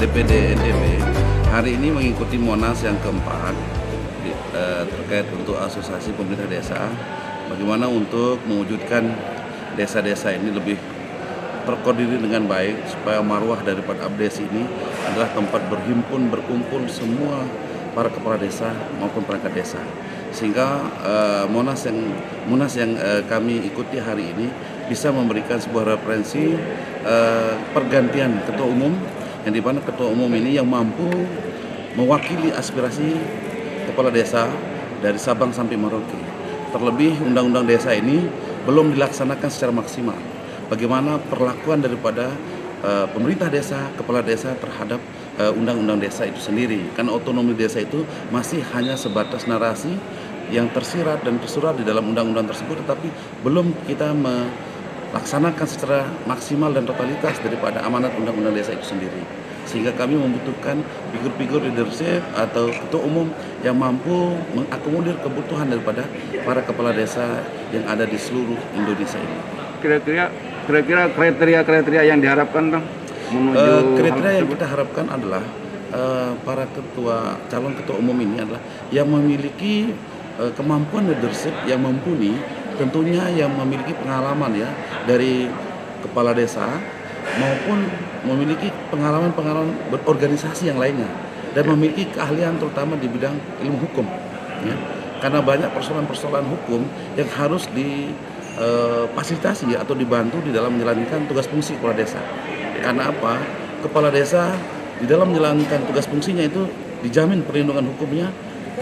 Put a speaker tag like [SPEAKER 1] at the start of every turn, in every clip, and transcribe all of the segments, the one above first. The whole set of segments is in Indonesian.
[SPEAKER 1] DPD NTB hari ini mengikuti Monas yang keempat terkait untuk asosiasi pemerintah desa, bagaimana untuk mewujudkan desa-desa ini lebih terkoordinir dengan baik supaya marwah daripada Abdes ini adalah tempat berkumpul semua para kepala desa maupun perangkat desa, sehingga Monas yang kami ikuti hari ini bisa memberikan sebuah referensi pergantian ketua umum, yang di mana ketua umum ini yang mampu mewakili aspirasi kepala desa dari Sabang sampai Merauke. Terlebih undang-undang desa ini belum dilaksanakan secara maksimal. Bagaimana perlakuan daripada pemerintah desa, kepala desa terhadap undang-undang desa itu sendiri. Karena otonomi desa itu masih hanya sebatas narasi yang tersirat dan tersurat di dalam undang-undang tersebut, tetapi belum kita melaksanakan secara maksimal dan totalitas daripada amanat undang-undang desa itu sendiri. Sehingga kami membutuhkan figur-figur leadership atau ketua umum yang mampu mengakomodir kebutuhan daripada para kepala desa yang ada di seluruh Indonesia ini.
[SPEAKER 2] Kira-kira kriteria yang diharapkan, Bang, menuju
[SPEAKER 1] kriteria yang kita harapkan adalah para calon ketua umum ini adalah yang memiliki kemampuan leadership yang mumpuni, tentunya yang memiliki pengalaman ya dari kepala desa maupun memiliki pengalaman berorganisasi yang lainnya dan memiliki keahlian terutama di bidang ilmu hukum ya. Karena banyak persoalan-persoalan hukum yang harus difasilitasi atau dibantu di dalam menjalankan tugas fungsi kepala desa. Karena apa? Kepala desa di dalam menjalankan tugas fungsinya itu dijamin perlindungan hukumnya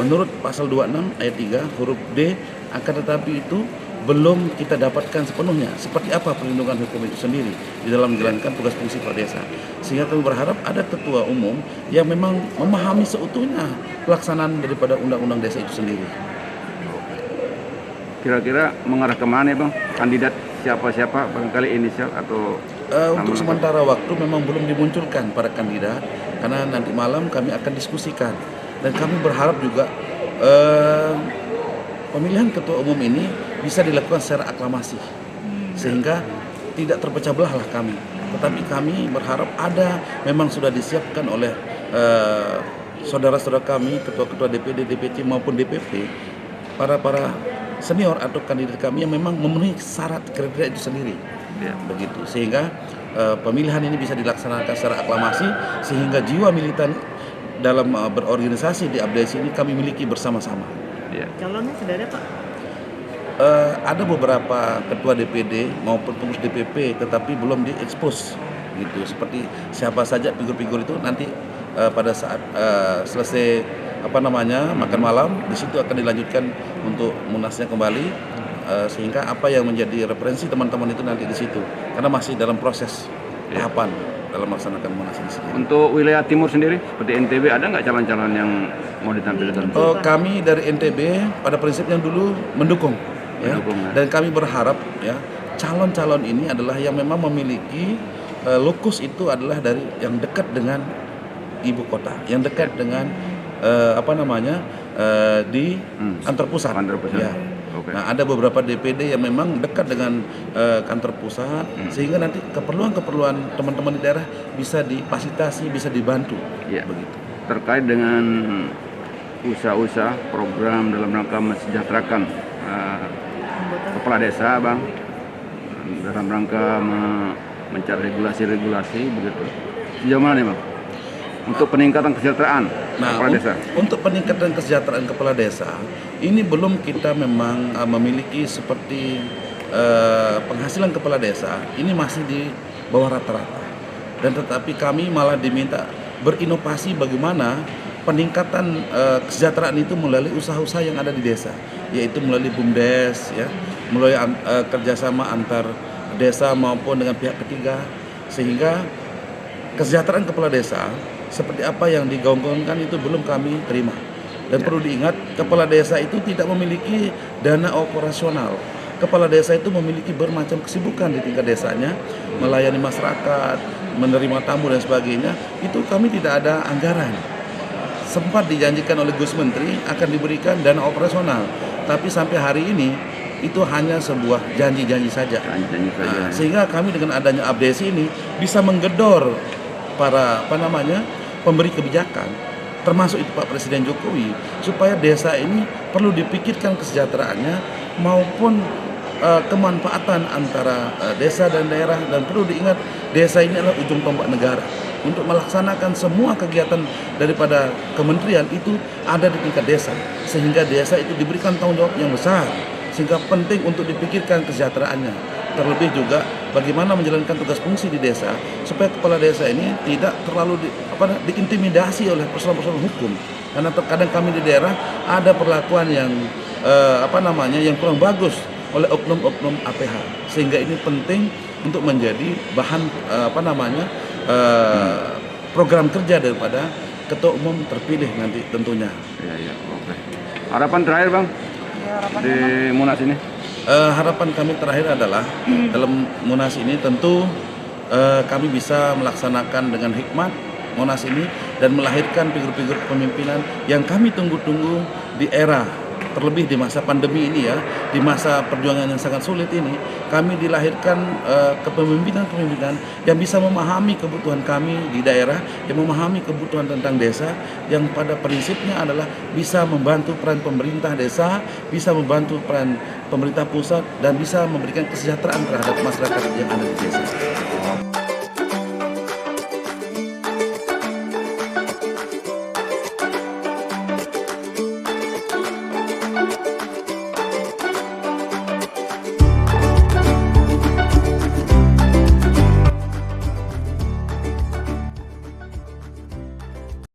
[SPEAKER 1] menurut pasal 26 ayat 3 huruf D, akan tetapi itu belum kita dapatkan sepenuhnya seperti apa perlindungan hukum itu sendiri di dalam menjalankan tugas fungsi kepala desa. Sehingga kami berharap ada ketua umum yang memang memahami seutuhnya pelaksanaan daripada undang-undang desa itu sendiri.
[SPEAKER 2] Kira-kira mengarah kemana, Bang? Kandidat siapa-siapa, barangkali inisial atau
[SPEAKER 1] untuk sementara waktu memang belum dimunculkan para kandidat, karena nanti malam kami akan diskusikan, dan kami berharap juga pemilihan ketua umum ini bisa dilakukan secara aklamasi sehingga tidak terpecah belah lah kami. Tetapi kami berharap ada, memang sudah disiapkan oleh saudara-saudara kami, ketua-ketua DPD, DPC maupun DPP, para senior atau kandidat kami yang memang memenuhi syarat kriteria itu sendiri. Ya, begitu. Sehingga pemilihan ini bisa dilaksanakan secara aklamasi sehingga jiwa militan dalam berorganisasi di Abdes ini kami miliki bersama-sama.
[SPEAKER 3] Ya. Calonnya sudah ada, Pak?
[SPEAKER 1] Ada beberapa ketua DPD maupun pengurus DPP, tetapi belum diekspos gitu. Seperti siapa saja figur-figur itu nanti pada saat selesai makan malam, di situ akan dilanjutkan untuk munasnya kembali, sehingga apa yang menjadi referensi teman-teman itu nanti di situ, karena masih dalam proses tahapan dalam melaksanakan munas ini sendiri. Untuk
[SPEAKER 2] wilayah timur sendiri seperti NTB ada nggak calon-calon yang mau ditampilkan?
[SPEAKER 1] Kami dari NTB pada prinsipnya dulu mendukung. Ya. Dan kami berharap ya calon-calon ini adalah yang memang memiliki lokus itu adalah dari yang dekat dengan ibu kota, yang dekat dengan di kantor pusat. Ya. Okay. Nah, ada beberapa DPD yang memang dekat dengan kantor pusat, sehingga nanti keperluan-keperluan teman-teman di daerah bisa difasilitasi, bisa dibantu.
[SPEAKER 2] Ya. Begitu. Terkait dengan usaha-usaha program dalam rangka mensejahterakan kepala desa, Bang, dalam rangka mencari regulasi-regulasi begitu. Sejauh mana nih, Bang? Untuk peningkatan kesejahteraan kepala desa.
[SPEAKER 1] Untuk peningkatan kesejahteraan kepala desa, ini belum kita memang memiliki seperti penghasilan kepala desa, ini masih di bawah rata-rata. Dan tetapi kami malah diminta berinovasi bagaimana peningkatan kesejahteraan itu melalui usaha-usaha yang ada di desa, yaitu melalui BUMDes, ya, melalui kerjasama antar desa maupun dengan pihak ketiga, sehingga kesejahteraan kepala desa seperti apa yang digaungkan itu belum kami terima. Dan perlu diingat, kepala desa itu tidak memiliki dana operasional. Kepala desa itu memiliki bermacam kesibukan di tingkat desanya, melayani masyarakat, menerima tamu dan sebagainya. Itu kami tidak ada anggaran. Sempat dijanjikan oleh Gus Menteri akan diberikan dana operasional, tapi sampai hari ini itu hanya sebuah janji-janji saja. Sehingga kami dengan adanya Abdes ini bisa menggedor para pemberi kebijakan, termasuk itu Pak Presiden Jokowi, supaya desa ini perlu dipikirkan kesejahteraannya maupun kemanfaatan antara desa dan daerah, dan perlu diingat desa ini adalah ujung tombak negara. Untuk melaksanakan semua kegiatan daripada kementerian itu ada di tingkat desa, sehingga desa itu diberikan tanggung jawab yang besar, sehingga penting untuk dipikirkan kesejahteraannya. Terlebih juga bagaimana menjalankan tugas fungsi di desa supaya kepala desa ini tidak terlalu diintimidasi oleh persoalan-persoalan hukum, karena terkadang kami di daerah ada perlakuan yang yang kurang bagus oleh oknum-oknum APH, sehingga ini penting untuk menjadi bahan program kerja daripada ketua umum terpilih nanti tentunya.
[SPEAKER 2] Ya, oke. Harapan terakhir Bang di Munas ini?
[SPEAKER 1] Harapan kami terakhir adalah dalam Munas ini tentu kami bisa melaksanakan dengan hikmat Munas ini dan melahirkan figur-figur kepemimpinan yang kami tunggu-tunggu di era, terlebih di masa pandemi ini ya, di masa perjuangan yang sangat sulit ini, kami dilahirkan kepemimpinan-kepemimpinan yang bisa memahami kebutuhan kami di daerah, yang memahami kebutuhan tentang desa, yang pada prinsipnya adalah bisa membantu peran pemerintah desa, bisa membantu peran pemerintah pusat, dan bisa memberikan kesejahteraan terhadap masyarakat yang ada di desa.